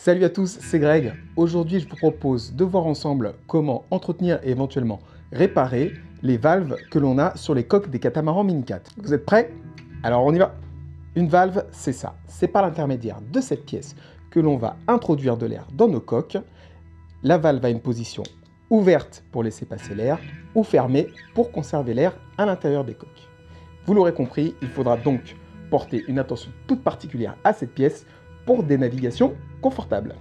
Salut à tous, c'est Greg. Aujourd'hui, je vous propose de voir ensemble comment entretenir et éventuellement réparer les valves que l'on a sur les coques des catamarans Mini4. Vous êtes prêts? Alors on y va. Une valve, c'est ça. C'est par l'intermédiaire de cette pièce que l'on va introduire de l'air dans nos coques. La valve a une position ouverte pour laisser passer l'air ou fermée pour conserver l'air à l'intérieur des coques. Vous l'aurez compris, il faudra donc porter une attention toute particulière à cette pièce pour des navigations confortables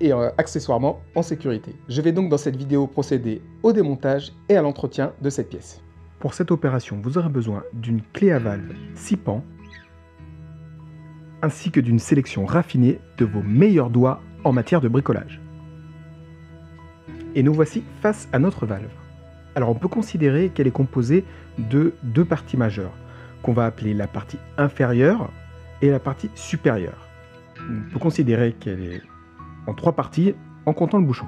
et accessoirement en sécurité. Je vais donc dans cette vidéo procéder au démontage et à l'entretien de cette pièce. Pour cette opération, vous aurez besoin d'une clé à valve 6 pans ainsi que d'une sélection raffinée de vos meilleurs doigts en matière de bricolage. Et nous voici face à notre valve. Alors on peut considérer qu'elle est composée de deux parties majeures, qu'on va appeler la partie inférieure et la partie supérieure. On peut considérer qu'elle est en trois parties en comptant le bouchon.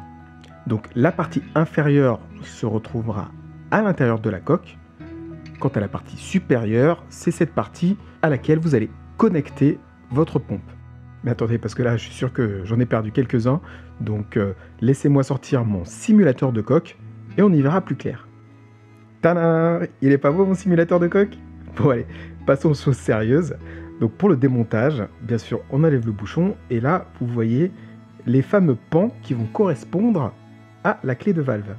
Donc la partie inférieure se retrouvera à l'intérieur de la coque. Quant à la partie supérieure, c'est cette partie à laquelle vous allez connecter votre pompe. Mais attendez, parce que là, je suis sûr que j'en ai perdu quelques-uns. Donc laissez-moi sortir mon simulateur de coque et on y verra plus clair. Tadam! Il est pas beau mon simulateur de coque? Bon allez, passons aux choses sérieuses. Donc pour le démontage, bien sûr, on enlève le bouchon et là, vous voyez les fameux pans qui vont correspondre à la clé de valve.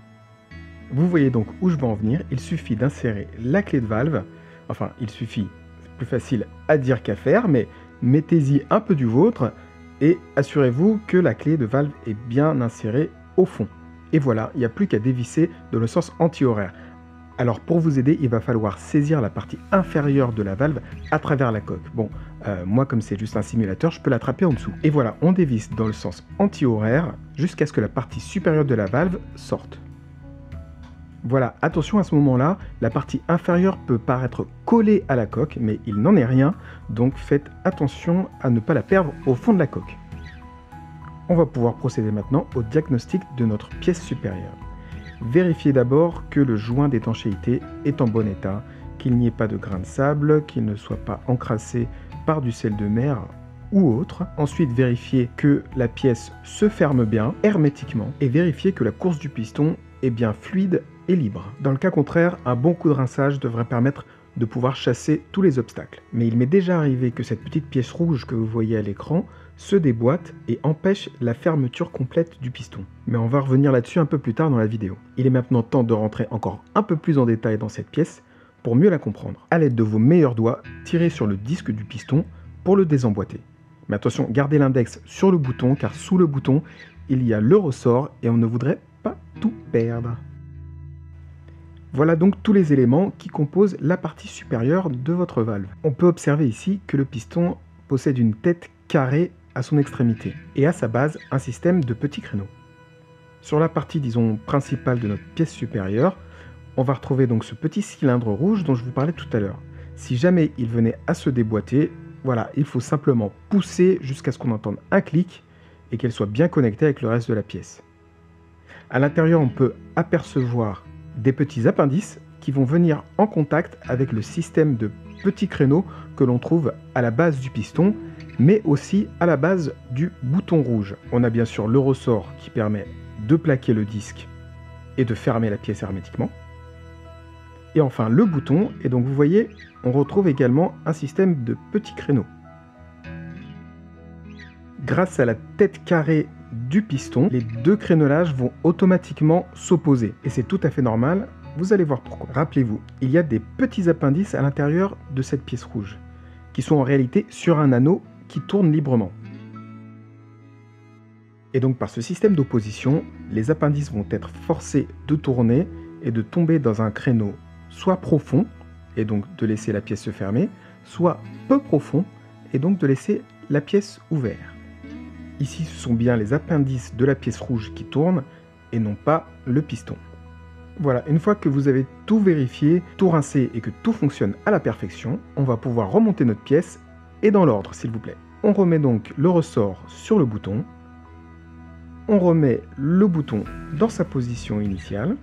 Vous voyez donc où je veux en venir. Il suffit d'insérer la clé de valve. Enfin, il suffit, c'est plus facile à dire qu'à faire, mais mettez-y un peu du vôtre et assurez-vous que la clé de valve est bien insérée au fond. Et voilà, il n'y a plus qu'à dévisser dans le sens anti-horaire. Alors pour vous aider, il va falloir saisir la partie inférieure de la valve à travers la coque. Bon, moi comme c'est juste un simulateur, je peux l'attraper en dessous. Et voilà, on dévisse dans le sens anti-horaire jusqu'à ce que la partie supérieure de la valve sorte. Voilà, attention à ce moment-là, la partie inférieure peut paraître collée à la coque, mais il n'en est rien, donc faites attention à ne pas la perdre au fond de la coque. On va pouvoir procéder maintenant au diagnostic de notre pièce supérieure. Vérifiez d'abord que le joint d'étanchéité est en bon état, qu'il n'y ait pas de grains de sable, qu'il ne soit pas encrassé par du sel de mer ou autre. Ensuite, vérifiez que la pièce se ferme bien, hermétiquement, et vérifiez que la course du piston est bien fluide et libre. Dans le cas contraire, un bon coup de rinçage devrait permettre de pouvoir chasser tous les obstacles. Mais il m'est déjà arrivé que cette petite pièce rouge que vous voyez à l'écran se déboîte et empêche la fermeture complète du piston. Mais on va revenir là-dessus un peu plus tard dans la vidéo. Il est maintenant temps de rentrer encore un peu plus en détail dans cette pièce pour mieux la comprendre. A l'aide de vos meilleurs doigts, tirez sur le disque du piston pour le désemboîter. Mais attention, gardez l'index sur le bouton car sous le bouton, il y a le ressort et on ne voudrait pas tout perdre. Voilà donc tous les éléments qui composent la partie supérieure de votre valve. On peut observer ici que le piston possède une tête carrée à son extrémité et à sa base un système de petits créneaux. Sur la partie disons principale de notre pièce supérieure, on va retrouver donc ce petit cylindre rouge dont je vous parlais tout à l'heure. Si jamais il venait à se déboîter, voilà, il faut simplement pousser jusqu'à ce qu'on entende un clic et qu'elle soit bien connectée avec le reste de la pièce. À l'intérieur, on peut apercevoir des petits appendices qui vont venir en contact avec le système de petits créneaux que l'on trouve à la base du piston, mais aussi à la base du bouton rouge. On a bien sûr le ressort qui permet de plaquer le disque et de fermer la pièce hermétiquement. Et enfin le bouton, et donc vous voyez, on retrouve également un système de petits créneaux. Grâce à la tête carrée du piston, les deux crénelages vont automatiquement s'opposer. Et c'est tout à fait normal, vous allez voir pourquoi. Rappelez-vous, il y a des petits appendices à l'intérieur de cette pièce rouge, qui sont en réalité sur un anneau qui tourne librement. Et donc par ce système d'opposition, les appendices vont être forcés de tourner et de tomber dans un créneau soit profond, et donc de laisser la pièce se fermer, soit peu profond, et donc de laisser la pièce ouverte. Ici, ce sont bien les appendices de la pièce rouge qui tournent et non pas le piston. Voilà, une fois que vous avez tout vérifié, tout rincé et que tout fonctionne à la perfection, on va pouvoir remonter notre pièce et dans l'ordre, s'il vous plaît. On remet donc le ressort sur le bouton. On remet le bouton dans sa position initiale.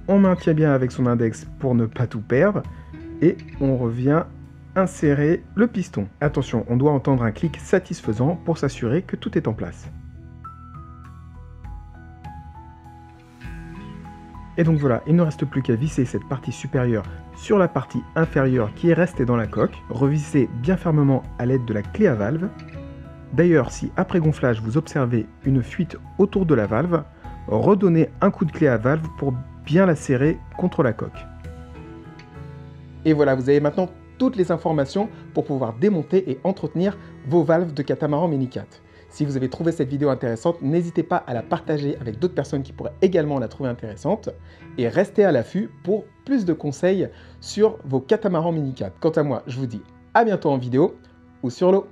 On maintient bien avec son index pour ne pas tout perdre et on revient insérer le piston. Attention, on doit entendre un clic satisfaisant pour s'assurer que tout est en place. Et donc voilà, il ne reste plus qu'à visser cette partie supérieure sur la partie inférieure qui est restée dans la coque. Revisser bien fermement à l'aide de la clé à valve. D'ailleurs, si après gonflage vous observez une fuite autour de la valve, redonnez un coup de clé à valve pour bien la serrer contre la coque. Et voilà, vous avez maintenant toutes les informations pour pouvoir démonter et entretenir vos valves de catamaran Minicat. Si vous avez trouvé cette vidéo intéressante, n'hésitez pas à la partager avec d'autres personnes qui pourraient également la trouver intéressante. Et restez à l'affût pour plus de conseils sur vos catamarans Minicat. Quant à moi, je vous dis à bientôt en vidéo ou sur l'eau.